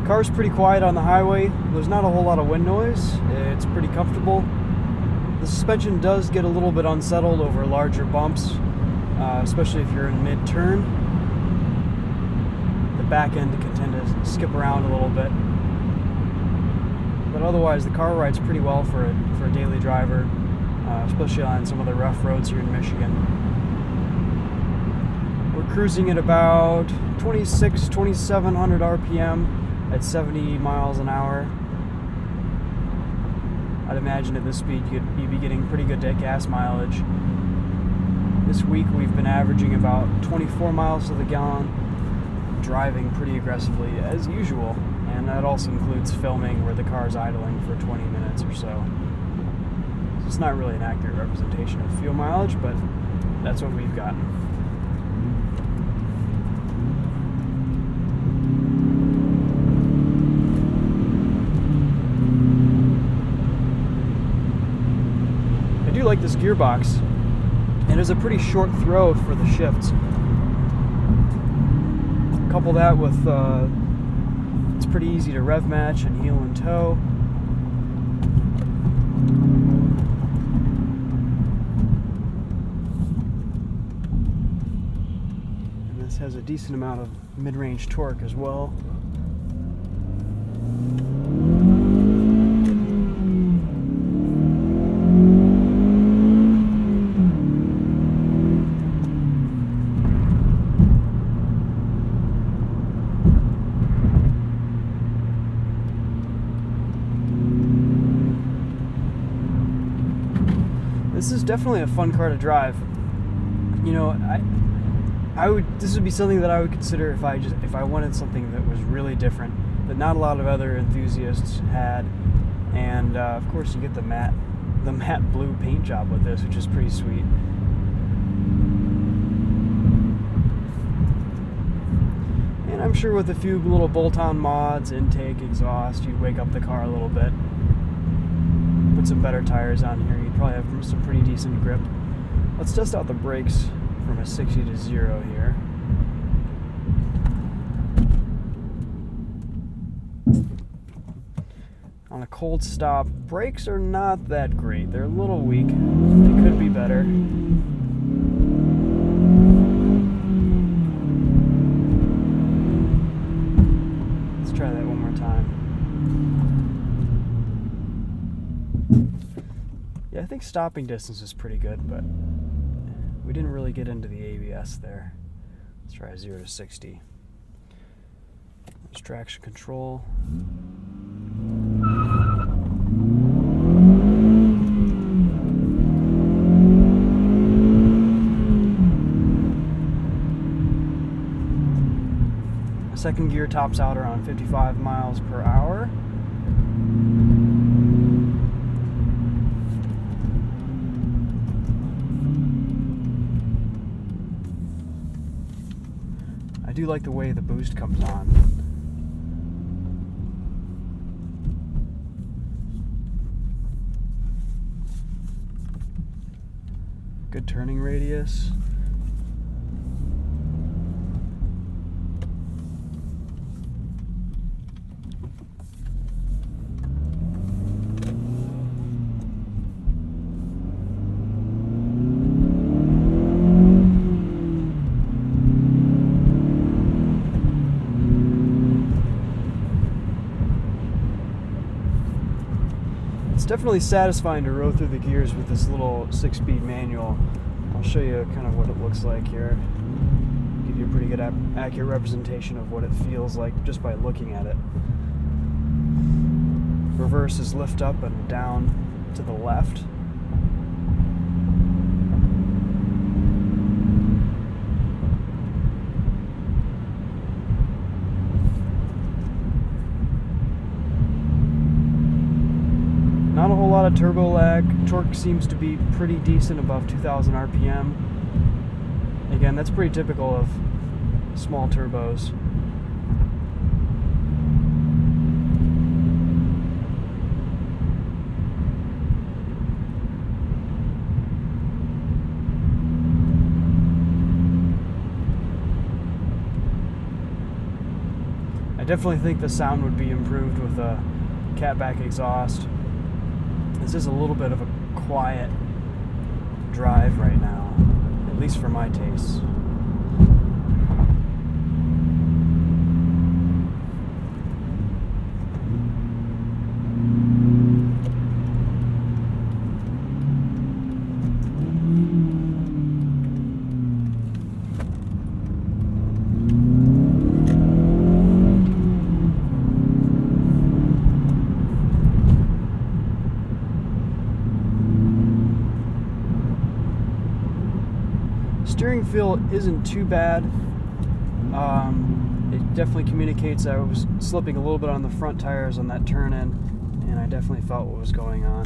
Car's pretty quiet on the highway. There's not a whole lot of wind noise. It's pretty comfortable. The suspension does get a little bit unsettled over larger bumps, especially if you're in mid-turn. The back end can tend to skip around a little bit. But otherwise, the car rides pretty well for a daily driver, especially on some of the rough roads here in Michigan. We're cruising at about 2,700 RPM at 70 miles an hour. I'd imagine at this speed you'd be getting pretty good gas mileage. This week we've been averaging about 24 miles to the gallon, driving pretty aggressively as usual, and that also includes filming where the car's idling for 20 minutes or so. It's not really an accurate representation of fuel mileage, but that's what we've got. I do like this gearbox. It is a pretty short throw for the shifts. Couple that with it's pretty easy to rev match and heel and toe. And this has a decent amount of mid-range torque as well. This is definitely a fun car to drive. You know, this would be something that I would consider if I wanted something that was really different, that not a lot of other enthusiasts had. And of course you get the matte blue paint job with this, which is pretty sweet. And I'm sure with a few little bolt-on mods, intake, exhaust, you'd wake up the car a little bit. Put some better tires on here, you'd probably have some pretty decent grip. Let's test out the brakes from a 60 to 0 here. On a cold stop, brakes are not that great. They're a little weak. They could be better. Let's try that one more time. Yeah, I think stopping distance is pretty good, but we didn't really get into the ABS there. Let's try 0 to 60. There's traction control. The second gear tops out around 55 miles per hour. I do like the way the boost comes on. Good turning radius. It's definitely satisfying to row through the gears with this little 6-speed manual. I'll show you kind of what it looks like here. Give you a pretty good accurate representation of what it feels like just by looking at it. Reverse is lift up and down to the left. Not a whole lot of turbo lag. Torque seems to be pretty decent, above 2,000 RPM. Again, that's pretty typical of small turbos. I I definitely think the sound would be improved with a catback exhaust. This is a little bit of a quiet drive right now, at least for my tastes. Steering feel isn't too bad. It definitely communicates. I was slipping a little bit on the front tires on that turn in, and I definitely felt what was going on.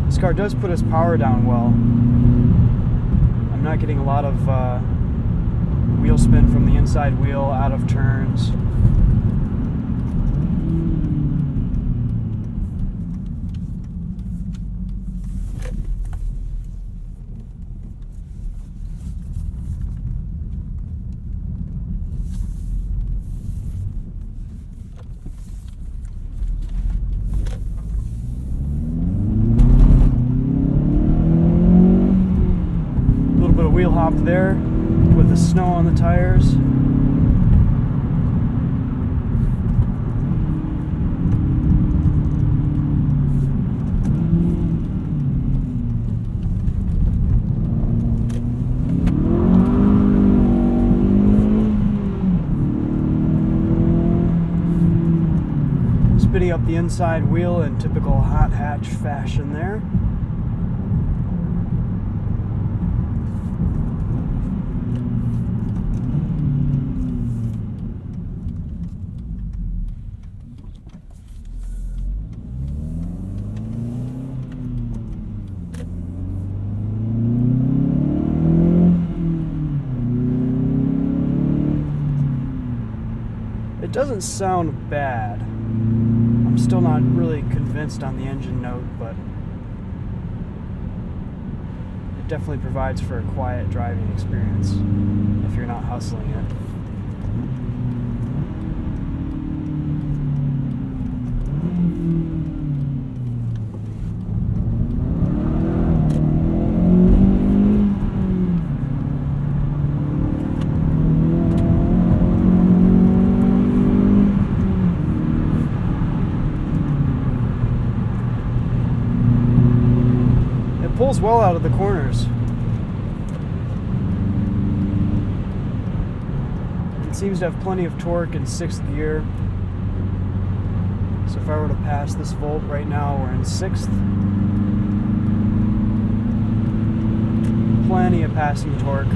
This car does put its power down well. I'm not getting a lot of wheel spin from the inside wheel out of turns. A little bit of wheel hop there with the snow on the tires. Spinning up the inside wheel in typical hot hatch fashion there. It doesn't sound bad. I'm still not really convinced on the engine note, but it definitely provides for a quiet driving experience if you're not hustling it. Pulls well out of the corners. It seems to have plenty of torque in 6th gear. So if I were to pass this Volt right now, we're in 6th. Plenty of passing torque.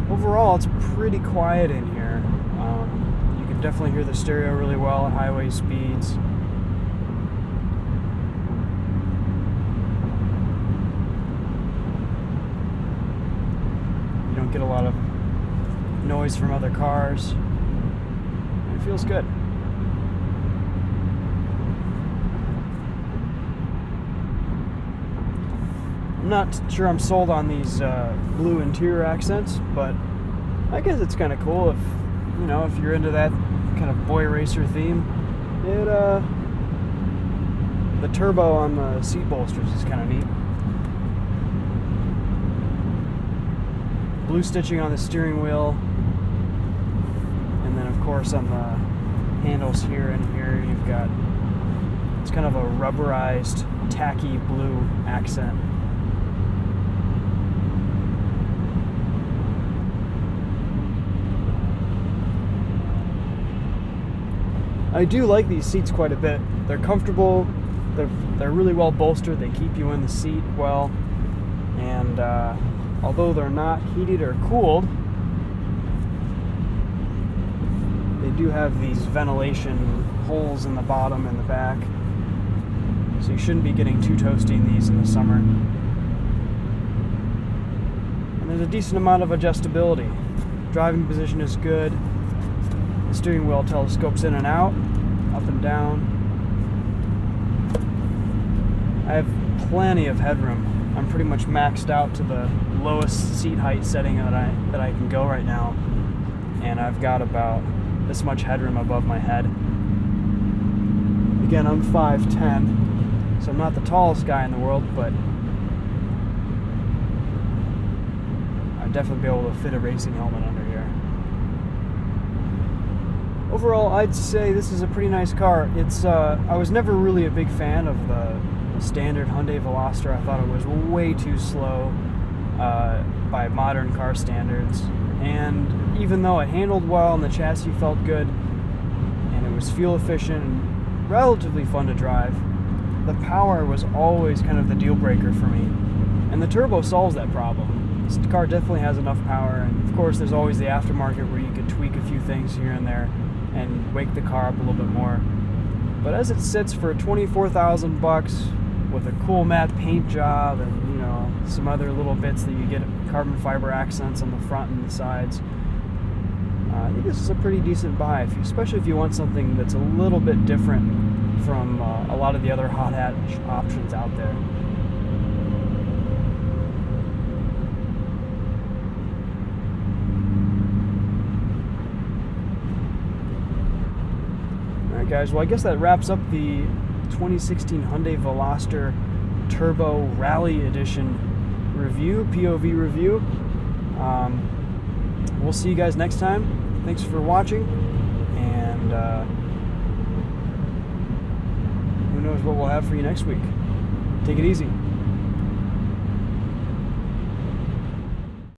Overall, it's pretty quiet in here. Definitely hear the stereo really well at highway speeds. You don't get a lot of noise from other cars. It feels good. I'm not sure I'm sold on these blue interior accents, but I guess it's kind of cool if you're into that kind of boy racer theme. The turbo on the seat bolsters is kind of neat. Blue stitching on the steering wheel, and then of course on the handles here and here you've got, it's kind of a rubberized tacky blue accent. I do like these seats quite a bit. They're comfortable, they're really well bolstered, they keep you in the seat well, and although they're not heated or cooled, they do have these ventilation holes in the bottom and the back, so you shouldn't be getting too toasty in these in the summer. And there's a decent amount of adjustability. Driving position is good. The steering wheel telescopes in and out, up and down. I have plenty of headroom. I'm pretty much maxed out to the lowest seat height setting that I can go right now, and I've got about this much headroom above my head. Again, I'm 5'10", so I'm not the tallest guy in the world, but I'd definitely be able to fit a racing helmet under here. Overall, I'd say this is a pretty nice car. I was never really a big fan of the standard Hyundai Veloster. I thought it was way too slow by modern car standards. And even though it handled well and the chassis felt good and it was fuel efficient and relatively fun to drive, the power was always kind of the deal breaker for me. And the turbo solves that problem. This car definitely has enough power, and of course there's always the aftermarket where you could tweak a few things here and there and wake the car up a little bit more. But as it sits for $24,000 with a cool matte paint job and some other little bits that you get, carbon fiber accents on the front and the sides, I think this is a pretty decent buy, especially if you want something that's a little bit different from a lot of the other hot hatch options out there. Alright guys, well I guess that wraps up the 2016 Hyundai Veloster Turbo Rally Edition review, POV review. We'll see you guys next time. Thanks for watching, and who knows what we'll have for you next week. Take it easy.